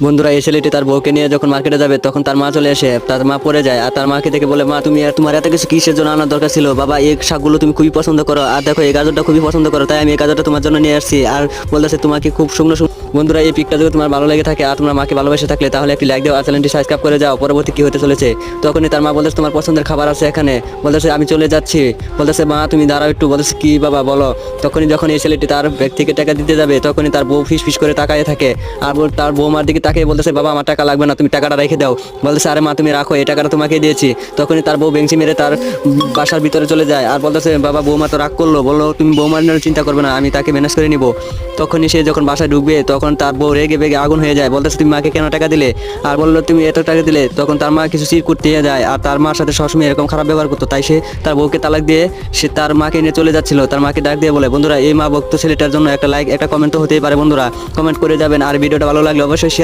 বন্ধুরা এই ছেলেটি তার বউকে নিয়ে যখন মার্কেটে যাবে তখন তার মা চলে আসে, তার মা পড়ে যায় আর তার মাকে দেখে বলে, মা তুমি আর তোমার এত কিছু কিসের জন্য আনার দরকার ছিল? বাবা এই শাকগুলো তুমি খুবই পছন্দ করো, আর দেখো এই গাজরটা খুবই পছন্দ করো, তাই আমি এই গাজরটা তোমার জন্য নিয়ে আসছি। আর বলতেছে তোমাকে খুব শুকনো শুকনো। বন্ধুরা এই পিকটা যদি তোমার ভালো লেগে থাকে আর তোমার মাকে ভালোবেসে থাকলে তাহলে একটি লাইক দাও আর চ্যানেলটি সাবস্ক্রাইব করে যাও। পরবর্তী কি হতে চলেছে। তখনই তার মা বলতেছে তোমার পছন্দের খাবার আছে এখানে। বলতেছে আমি চলে যাচ্ছি। বলতেছে মা তুমি দাঁড়াও একটু। বলতেছে কি বাবা বলো। তখনই যখন এই ছেলেটি তার ব্যাগ থেকে টাকা দিতে যাবে তখনই তার বউ ফিস ফিস করে তাকায় থাকে। আর তার বৌমার দিকে তাকিয়ে বলতেছে বাবা আমার টাকা লাগবে না, তুমি টাকাটা রেখে দাও। বলতেছে আরে মা তুমি রাখো, এই টাকাটা তোমাকে দিয়েছি। তখনই তার বউ বেঞ্চি মেরে তার বাসার ভিতরে চলে যায় আর বলতেছে বাবা বৌমা তো রাগ করলো, বললো তুমি বৌমার জন্য চিন্তা করবে না, আমি তাকে ম্যানেজ করে নিব। তখনই সে যখন বাসায় ঢুকবে তখন তার বউ রেগে বেগে আগুন হয়ে যায়। বলতেছে তুমি মাকে কেন টাকা দিলে? আর বললো তুমি এত টাকা দিলে। তখন তার মা কিছু চির করতে যায় আর তার মার সাথে সবসময় এরকম খারাপ ব্যবহার করতো, তাই সে তার বউকে তালাক দিয়ে সে তার মাকে নিয়ে চলে যাচ্ছিল। তার মাকে ডাক দিয়ে বলে, বন্ধুরা এই মা ভক্ত ছেলেটার জন্য একটা লাইক একটা কমেন্ট তো হতেই পারে। বন্ধুরা কমেন্ট করে যাবেন আর ভিডিওটা ভালো লাগলে অবশ্যই শেয়ার